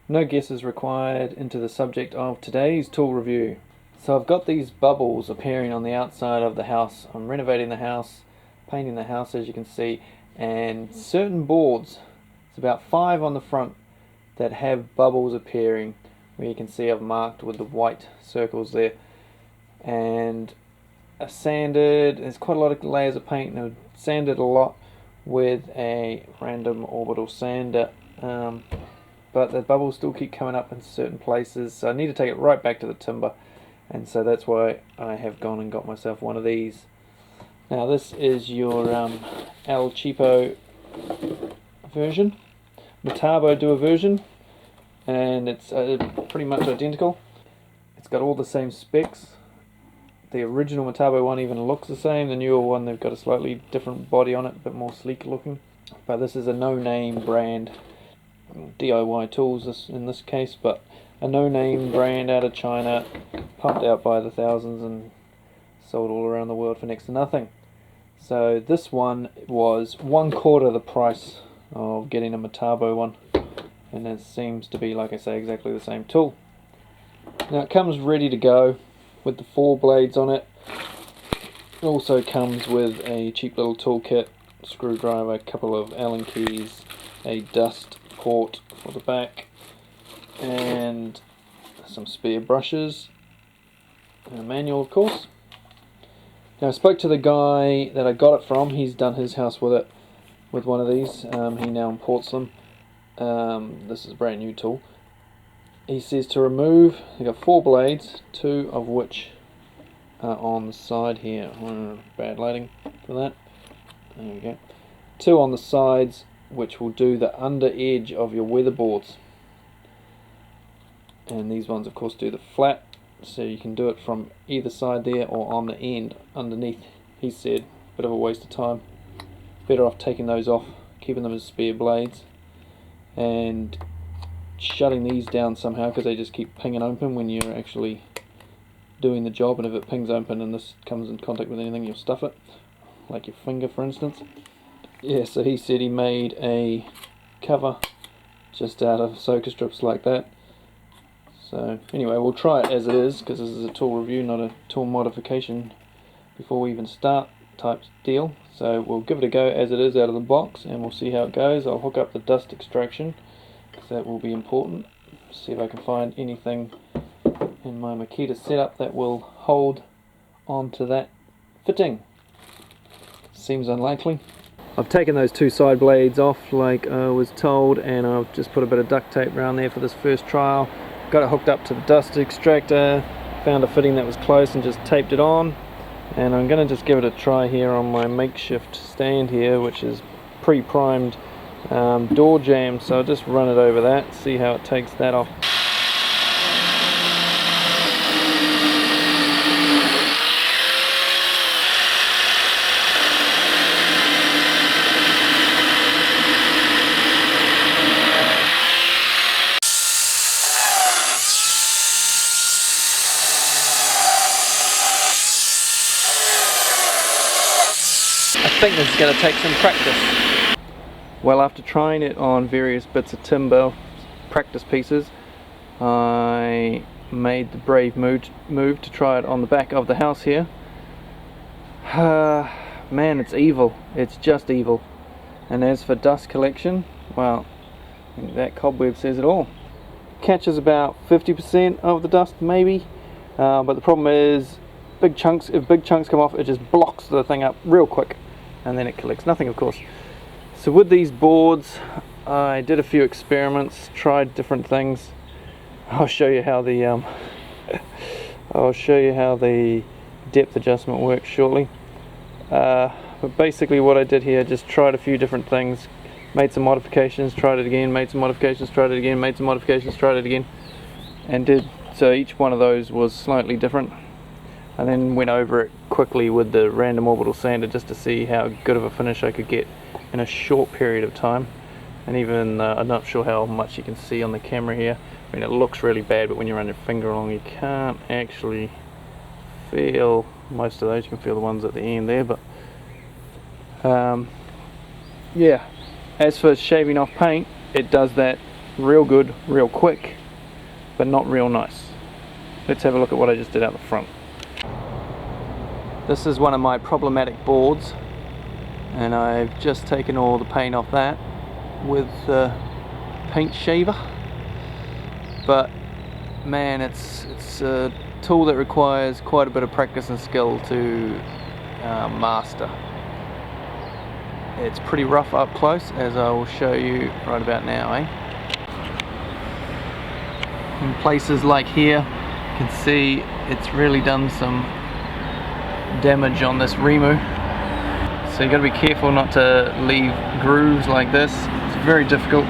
No guesses required into the subject of today's tool review. So I've got these bubbles appearing on the outside of the house. I'm renovating the house, painting the house as you can see, and certain boards, it's about 5 on the front, that have bubbles appearing, where you can see I've marked with the white circles there. And I sanded, there's quite a lot of layers of paint, and I've sanded a lot with a random orbital sander. But the bubbles still keep coming up in certain places, so I need to take it right back to the timber, and so that's why I have gone and got myself one of these. Now this is your El Cheapo version, Metabo Duo version, and it's pretty much identical. It's got all the same specs. The original Metabo one even looks the same. The newer one, they've got a slightly different body on it, a bit more sleek looking. But this is a no-name brand. DIY tools in this case, but a no-name brand out of China, pumped out by the thousands and sold all around the world for next to nothing. So this one was 1/4 the price of getting a Metabo one, and it seems to be, like I say, exactly the same tool. Now it comes ready to go with the 4 blades on it. It also comes with a cheap little toolkit, screwdriver, a couple of Allen keys, a dust port for the back, and some spare brushes, and a manual of course. Now I spoke to the guy that I got it from. He's done his house with it, with one of these. He now imports them. This is a brand new tool. He says to remove, you've got 4 blades, 2 of which are on the side here. Bad lighting for that. There we go. 2 on the sides, which will do the under edge of your weatherboards. And these ones of course do the flat, so you can do it from either side there or on the end underneath. He said, bit of a waste of time. Better off taking those off, keeping them as spare blades, and shutting these down somehow, because they just keep pinging open when you're actually doing the job, and if it pings open and this comes in contact with anything, you'll stuff it, like your finger for instance. Yeah, so he said he made a cover just out of soaker strips like that. So anyway, we'll try it as it is, because this is a tool review, not a tool modification before we even start type deal. So we'll give it a go as it is out of the box, and we'll see how it goes. I'll hook up the dust extraction, because that will be important. See if I can find anything in my Makita setup that will hold onto that fitting. Seems unlikely. I've taken those 2 side blades off like I was told, and I've just put a bit of duct tape around there for this first trial. Got it hooked up to the dust extractor, found a fitting that was close and just taped it on. And I'm going to just give it a try here on my makeshift stand here, which is pre-primed door jamb, so I'll just run it over that, see how it takes that off. I think this is going to take some practice. Well, after trying it on various bits of timber, practice pieces, I made the brave move to try it on the back of the house here. Man, it's evil. It's just evil. And as for dust collection, well, I think that cobweb says it all. Catches about 50% of the dust maybe, but the problem is if big chunks come off, it just blocks the thing up real quick, and then it collects nothing, of course. So with these boards, I did a few experiments, tried different things. I'll show you how the depth adjustment works shortly. But basically what I did here, just tried a few different things, made some modifications, tried it again, made some modifications, tried it again, made some modifications, tried it again, and did so each one of those was slightly different. And then went over it quickly with the random orbital sander just to see how good of a finish I could get in a short period of time. And even I'm not sure how much you can see on the camera here. I mean, it looks really bad, but when you run your finger along, you can't actually feel most of those. You can feel the ones at the end there, but yeah. As for shaving off paint, it does that real good, real quick, but not real nice. Let's have a look at what I just did out the front. This is one of my problematic boards, and I've just taken all the paint off that with the paint shaver. But man, it's a tool that requires quite a bit of practice and skill to master. It's pretty rough up close, as I will show you right about now, In places like here, you can see it's really done some damage on this Remu. So you got to be careful not to leave grooves like this. It's very difficult.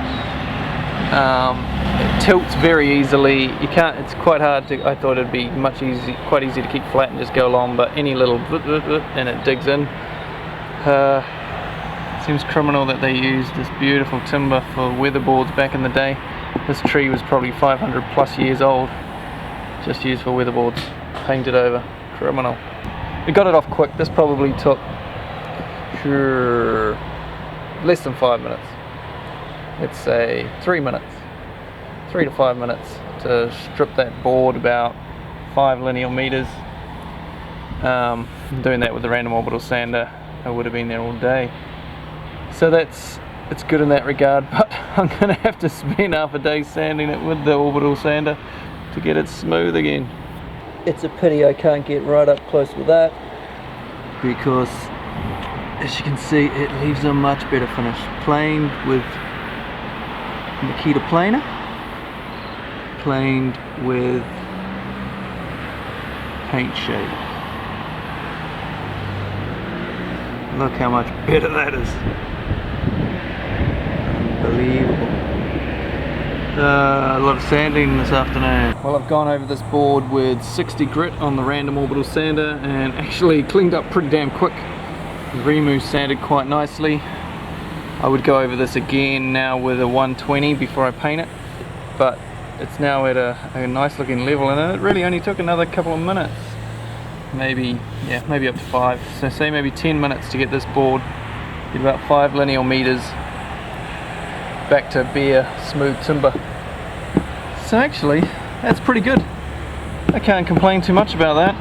It tilts very easily. You can't. It's quite hard to. I thought it'd be quite easy to keep flat and just go along, but any little and it digs in. Seems criminal that they used this beautiful timber for weatherboards back in the day. This tree was probably 500 plus years old, just used for weatherboards, painted over. Criminal. We got it off quick. This probably took less than 5 minutes. Let's say 3 minutes, 3 to 5 minutes to strip that board about 5 linear meters. Doing that with the random orbital sander, I would have been there all day. So it's good in that regard, but I'm going to have to spend half a day sanding it with the orbital sander to get it smooth again. It's a pity I can't get right up close with that, because as you can see it leaves a much better finish. Planed with Makita planer, planed with paint shaver. Look how much better that is. Unbelievable. A lot of sanding this afternoon. Well, I've gone over this board with 60 grit on the random orbital sander and actually cleaned up pretty damn quick. The Remu sanded quite nicely. I would go over this again now with a 120 before I paint it, but it's now at a nice looking level, and it really only took another couple of minutes. Maybe up to 5. So say maybe 10 minutes to get this board, get about 5 linear meters back to bare smooth timber. So actually that's pretty good. I can't complain too much about that.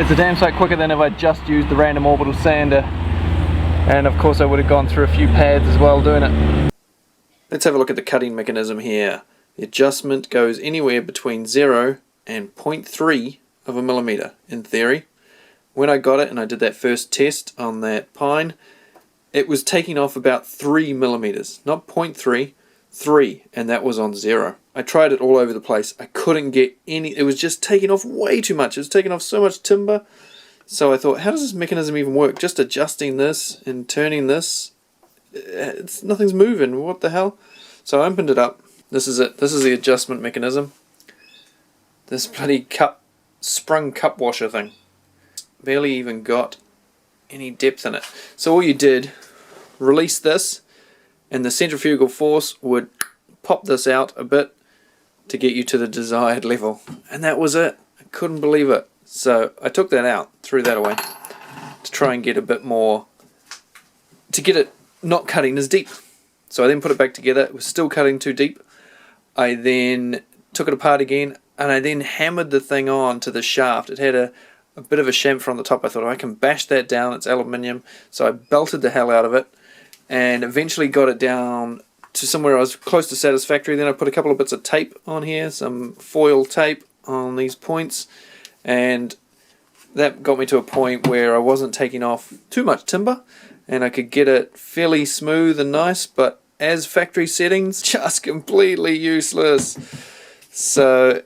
It's a damn sight quicker than if I just used the random orbital sander, and of course I would have gone through a few pads as well doing it. Let's have a look at the cutting mechanism here. The adjustment goes anywhere between 0 and 0.3 of a millimeter in theory. When I got it and I did that first test on that pine, it was taking off about 3 millimeters, not 0.3, 3, and that was on 0. I tried it all over the place. I couldn't get any. It was just taking off way too much. It was taking off so much timber. So I thought, how does this mechanism even work? Just adjusting this and turning this, nothing's moving. What the hell? So I opened it up. This is it. This is the adjustment mechanism. This bloody sprung cup washer thing. Barely even got any depth in it. So all you did, release this, and the centrifugal force would pop this out a bit to get you to the desired level. And that was it. I couldn't believe it. So I took that out, threw that away, to try and get a bit more, to get it not cutting as deep. So I then put it back together. It was still cutting too deep. I then took it apart again, and I then hammered the thing on to the shaft. It had a bit of a chamfer on the top. I thought, I can bash that down. It's aluminium. So I belted the hell out of it and eventually got it down to somewhere I was close to satisfactory. Then I put a couple of bits of tape on here, some foil tape on these points, and that got me to a point where I wasn't taking off too much timber and I could get it fairly smooth and nice, but as factory settings, just completely useless. So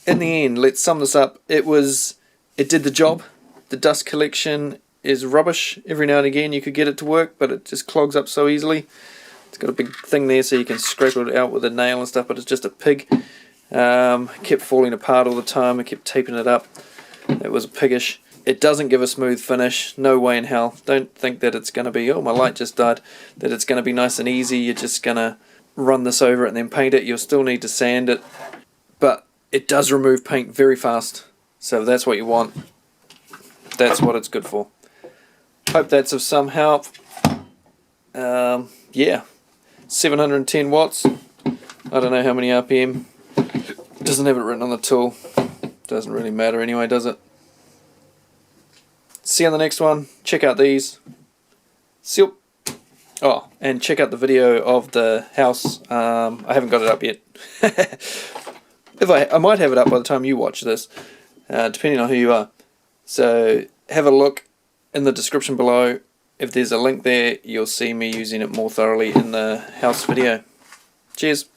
in the end, let's sum this up. It did the job. The dust collection is rubbish. Every now and again you could get it to work, but it just clogs up so easily. It's got a big thing there so you can scrape it out with a nail and stuff, but it's just a pig. Kept falling apart all the time. I kept taping it up. It was piggish. It doesn't give a smooth finish. No way in hell. Don't think that it's going to be, oh, my light just died, that it's going to be nice and easy. You're just going to run this over it and then paint it. You'll still need to sand it, but it does remove paint very fast. So if that's what you want, that's what it's good for. Hope that's of some help. Yeah. 710 watts. I don't know how many RPM. Doesn't have it written on the tool. Doesn't really matter anyway, does it? See you on the next one. Check out these. See you. Oh, and check out the video of the house. I haven't got it up yet. I might have it up by the time you watch this, depending on who you are. So have a look in the description below. If there's a link there, you'll see me using it more thoroughly in the house video. Cheers.